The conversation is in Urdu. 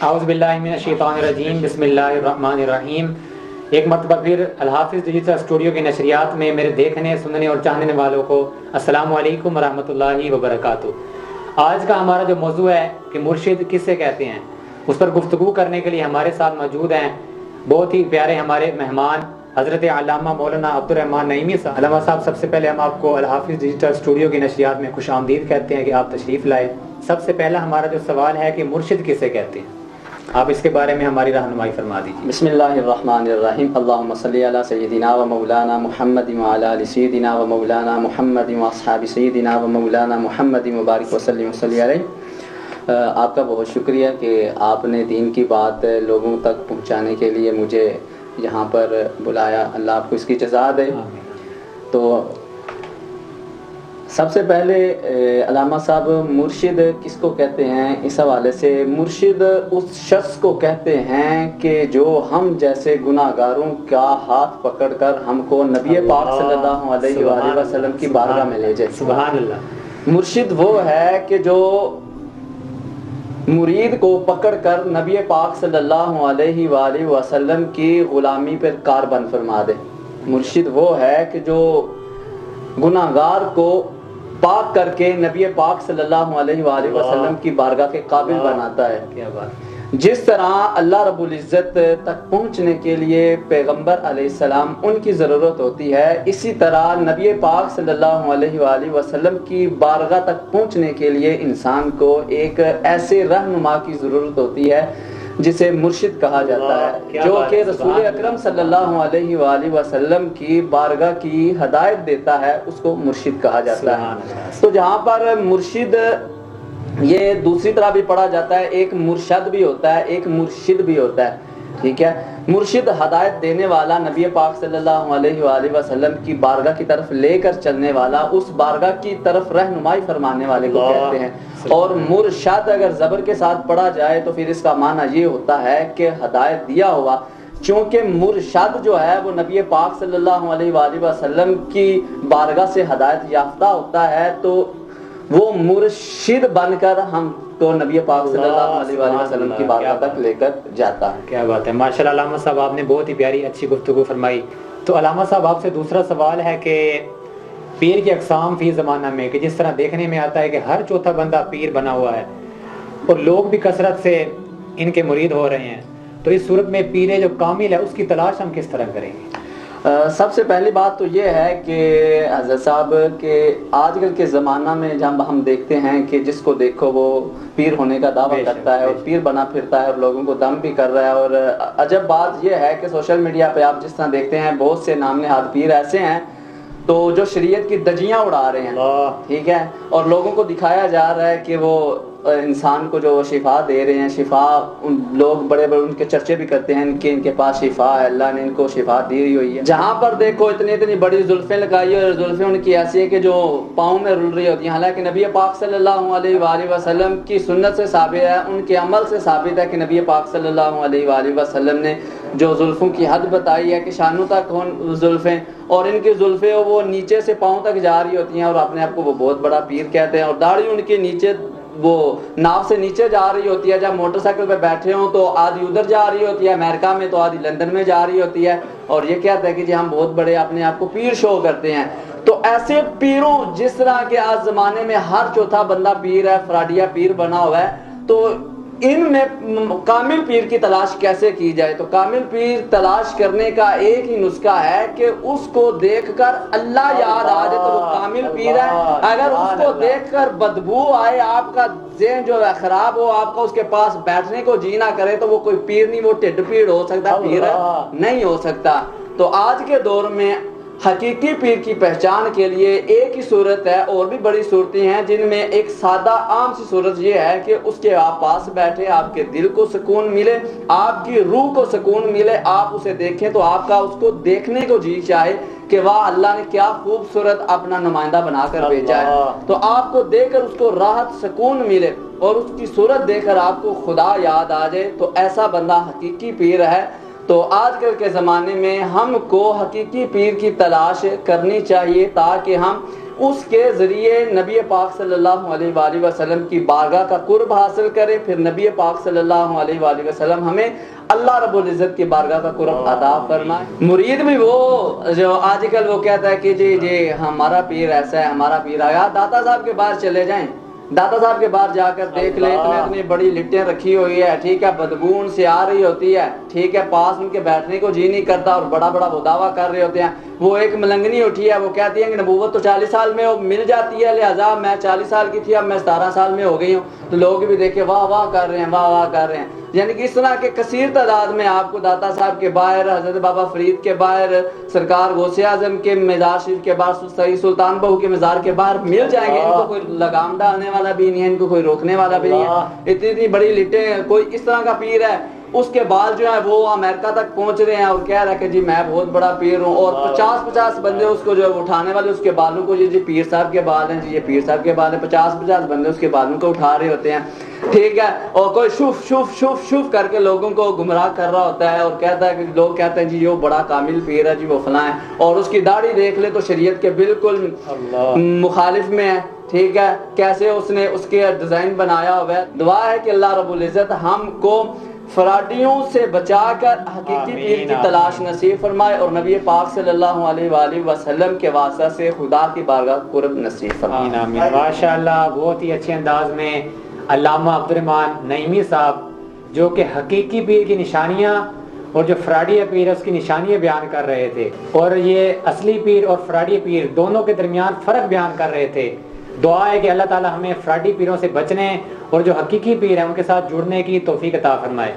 اعوذ باللہ من الشیطان الرجیم، بسم اللہ الرحمن الرحیم۔ ایک مرتبہ پھر الحافظ ڈیجیٹل اسٹوڈیو کی نشریات میں میرے دیکھنے، سننے اور چاہنے والوں کو السلام علیکم ورحمۃ اللہ وبرکاتہ۔ آج کا ہمارا جو موضوع ہے کہ مرشد کسے کہتے ہیں، اس پر گفتگو کرنے کے لیے ہمارے ساتھ موجود ہیں بہت ہی پیارے ہمارے مہمان حضرت علامہ مولانا عبدالرحمن نعیمی صاحب۔ علامہ صاحب، سب سے پہلے ہم آپ کو الحافظ ڈیجیٹل اسٹوڈیو کی نشریات میں خوش آمدید کہتے ہیں کہ آپ تشریف لائے۔ سب سے پہلا ہمارا جو سوال ہے کہ مرشد کسے کہتے ہیں، آپ اس کے بارے میں ہماری رہنمائی فرما دیجیے۔ بسم اللہ الرحمن الرحیم، اللہم صلی علی سیدنا و مولانا محمد وعلی آل سیدنا و مولانا محمد و اصحاب سیدنا و مولانا محمد مبارک وسلم وصلی علیہ۔ آپ کا بہت شکریہ کہ آپ نے دین کی بات لوگوں تک پہنچانے کے لیے مجھے یہاں پر بلایا، اللہ آپ کو اس کی جزا دے۔ تو سب سے پہلے علامہ صاحب، مرشد کس کو کہتے ہیں؟ اس حوالے سے مرشد اس شخص کو کہتے ہیں کہ جو ہم جیسے گناہ گاروں کا ہاتھ پکڑ کر ہم کو نبی پاک صلی اللہ علیہ وآلہ وسلم کی بارگاہ میں لے جائے۔ سبحان اللہ۔ مرشد وہ ہے کہ جو مرید کو پکڑ کر نبی پاک صلی اللہ علیہ وآلہ وسلم کی غلامی پر کاربند فرما دے۔ مرشد وہ ہے کہ جو گناہ گار کو پاک کر کے نبی پاک صلی اللہ علیہ وآلہ وسلم کی بارگاہ کے قابل بناتا ہے۔ کیا بات۔ جس طرح اللہ رب العزت تک پہنچنے کے لیے پیغمبر علیہ السلام ان کی ضرورت ہوتی ہے، اسی طرح نبی پاک صلی اللہ علیہ وآلہ وسلم کی بارگاہ تک پہنچنے کے لیے انسان کو ایک ایسے رہنما کی ضرورت ہوتی ہے جسے مرشد کہا جاتا ہے، جو کہ رسول اکرم صلی اللہ علیہ وآلہ وسلم کی بارگاہ کی ہدایت دیتا ہے، اس کو مرشد کہا جاتا ہے۔ تو جہاں پر مرشد یہ دوسری طرح بھی پڑھا جاتا ہے، ایک مرشد بھی ہوتا ہے، ایک مرشد بھی ہوتا ہے، ٹھیک ہے۔ مرشد ہدایت دینے والا، نبی پاک صلی اللہ علیہ وآلہ وسلم کی بارگاہ کی طرف لے کر چلنے والا، اس بارگاہ کی طرف رہنمائی فرمانے والے کو کہتے ہیں۔ اور مرشد اگر زبر کے ساتھ پڑھا جائے تو پھر اس کا معنی یہ ہوتا ہے کہ ہدایت دیا ہوا، چونکہ مرشد جو ہے وہ نبی پاک صلی اللہ علیہ وآلہ وسلم کی بارگاہ سے ہدایت یافتہ ہوتا ہے، تو وہ مرشد بن کر ہم کو نبی پاک صلی اللہ علیہ وآلہ وسلم کی بارگاہ تک لے کر جاتا ہے۔ کیا بات ہے، ماشاءاللہ علامہ صاحب، آپ نے بہت ہی پیاری اچھی گفتگو فرمائی۔ تو علامہ صاحب، آپ سے دوسرا سوال ہے کہ پیر کی اقسام فی زمانہ میں، کہ جس طرح دیکھنے میں آتا ہے کہ ہر چوتھا بندہ پیر بنا ہوا ہے اور لوگ بھی کثرت سے ان کے مرید ہو رہے ہیں، تو اس صورت میں پیر جو کامل ہے اس کی تلاش ہم کس طرح کریں گے؟ سب سے پہلی بات تو یہ ہے کہ حضرت صاحب کہ آج کل کے زمانہ میں جب ہم دیکھتے ہیں کہ جس کو دیکھو وہ پیر ہونے کا دعویٰ کرتا ہے اور پیر بنا پھرتا ہے اور لوگوں کو دم بھی کر رہا ہے، اور عجب بات یہ ہے کہ سوشل میڈیا پہ آپ جس طرح دیکھتے ہیں بہت سے نام نہاد پیر ایسے ہیں تو جو شریعت کی دجیاں اڑا رہے ہیں، ٹھیک ہے، اور لوگوں کو دکھایا جا رہا ہے کہ وہ انسان کو جو شفا دے رہے ہیں، شفا ان لوگ بڑے بڑے ان کے چرچے بھی کرتے ہیں کہ ان کے پاس شفا ہے، اللہ نے ان کو شفا دی ہوئی ہے۔ جہاں پر دیکھو اتنی بڑی زلفیں لگائی اور زلفیں ان کی ایسی ہے کہ جو پاؤں میں رل رہی ہوتی ہیں، حالانکہ نبی پاک صلی اللہ علیہ وآلہ وسلم کی سنت سے ثابت ہے، ان کے عمل سے ثابت ہے کہ نبی پاک صلی اللہ علیہ وآلہ وسلم نے جو زلفوں کی حد بتائی ہے کہ شانوں تک ہوں زلفیں، اور ان کی زلفیں وہ نیچے سے پاؤں تک جا رہی ہوتی ہیں، اور اپنے آپ کو وہ بہت بڑا پیر کہتے ہیں، اور داڑھی ان کے نیچے وہ ناف سے نیچے جا رہی ہوتی ہے، جب موٹر سائیکل پہ بیٹھے ہوں تو آدھی ادھر جا رہی ہوتی ہے امریکہ میں تو آدھی لندن میں جا رہی ہوتی ہے، اور یہ کہتا ہے کہ جی ہم بہت بڑے اپنے آپ کو پیر شو کرتے ہیں۔ تو ایسے پیروں، جس طرح کے آج زمانے میں ہر چوتھا بندہ پیر ہے، فراڈیا پیر بنا ہوا ہے، تو ان میں کامل پیر کی تلاش کیسے کی جائے؟ تو کامل پیر تلاش کرنے کا ایک ہی نسخہ ہے کہ اس کو دیکھ کر اللہ یاد آ جائے تو وہ کامل پیر ہے۔ اگر اس کو دیکھ کر بدبو آئے، آپ کا ذہن جو ہے خراب ہو، آپ کا اس کے پاس بیٹھنے کو جی نہ کرے، تو وہ کوئی پیر نہیں، وہ ٹھڈ پیڑ ہو سکتا، پیر نہیں ہو سکتا۔ تو آج کے دور میں حقیقی پیر کی پہچان کے لیے ایک ہی صورت ہے، اور بھی بڑی صورتیں ہیں جن میں ایک سادہ عام سی صورت یہ ہے کہ اس کے آپ پاس بیٹھے، آپ کے دل کو سکون ملے، آپ کی روح کو سکون ملے، آپ اسے دیکھیں تو آپ کا اس کو دیکھنے کو جی چاہے کہ واہ اللہ نے کیا خوبصورت اپنا نمائندہ بنا کر بھیجا ہے، تو آپ کو دیکھ کر اس کو راحت سکون ملے اور اس کی صورت دیکھ کر آپ کو خدا یاد آ جائے، تو ایسا بندہ حقیقی پیر ہے۔ تو آج کل کے زمانے میں ہم کو حقیقی پیر کی تلاش کرنی چاہیے تاکہ ہم اس کے ذریعے نبی پاک صلی اللہ علیہ وآلہ وسلم کی بارگاہ کا قرب حاصل کریں، پھر نبی پاک صلی اللہ علیہ وآلہ وسلم ہمیں اللہ رب العزت کی بارگاہ کا قرب عطا فرمائے۔ مرید بھی وہ جو آج کل وہ کہتا ہے کہ جی ہمارا پیر ایسا ہے، ہمارا پیر آیا، داتا صاحب کے باہر چلے جائیں، داتا صاحب کے باہر جا کر دیکھ لیں، اتنی بڑی لٹیں رکھی ہوئی ہے، ٹھیک ہے، بدبون سے آ رہی ہوتی ہے، ٹھیک ہے، پاس ان کے بیٹھنے کو جی نہیں کرتا، اور بڑا بڑا وہ دعویٰ کر رہے ہوتے ہیں۔ وہ ایک ملنگنی اٹھی ہے، وہ کہتی ہے کہ نبوت تو 40 سال میں مل جاتی ہے، لہٰذا میں 40 سال کی تھی، اب میں 17 سال میں ہو گئی ہوں، تو لوگ بھی دیکھے واہ واہ کر رہے ہیں، واہ واہ کر رہے ہیں۔ یعنی کہ اس طرح کے کثیر تعداد میں آپ کو داتا صاحب کے باہر، حضرت بابا فرید کے باہر، سرکار غوث اعظم کے مزار شریف کے باہر، سید سلطان بہو کے مزار کے باہر مل جائیں گے۔ ان کو کوئی لگام ڈالنے والا بھی نہیں ہے، ان کو کوئی روکنے والا بھی نہیں ہے۔ اتنی بڑی لٹیں، کوئی اس طرح کا پیر ہے، اس کے بال جو ہے وہ امریکہ تک پہنچ رہے ہیں اور کہہ رہا ہے کہ جی میں بہت بڑا پیر ہوں، اور 50 بندے اس کو جو ہے اٹھانے والے اس کے بالوں کو، جی پیر صاحب کے بال ہیں، جی یہ پیر صاحب کے بال ہیں، 50 بندے اس کے بالوں کو اٹھا رہے ہوتے ہیں، ٹھیک ہے، اور کوئی شف شف شف شف کر کے لوگوں کو گمراہ کر رہا ہوتا ہے، اور کہتا ہے کہ لوگ کہتے ہیں جی یہ بڑا کامل پیر ہے، جی وہ فلاں ہے، اور اس کی داڑھی دیکھ لے تو شریعت کے بالکل مخالف میں ہے، ٹھیک ہے، کیسے اس نے اس کے ڈیزائن بنایا ہوا ہے۔ دعا ہے کہ اللہ رب العزت ہم کو فراڈیوں سے بچا کر حقیقی پیر کی تلاش نصیب فرمائے، اور نبی پاک صلی اللہ علیہ وآلہ وسلم کے واسطہ سے خدا کی بارگاہ قرب نصیب فرمائے۔ آمین آمین۔ ماشاءاللہ، بہت ہی اچھے انداز میں علامہ عبدالرحمن نعیمی صاحب جو کہ حقیقی پیر کی نشانیاں اور جو فراڈی پیر ہے اس کی نشانیاں بیان کر رہے تھے، اور یہ اصلی پیر اور فراڈی پیر دونوں کے درمیان فرق بیان کر رہے تھے۔ دعا ہے کہ اللہ تعالی ہمیں فراڈی پیروں سے بچنے اور جو حقیقی پیر ہیں ان کے ساتھ جڑنے کی توفیق عطا فرمائے۔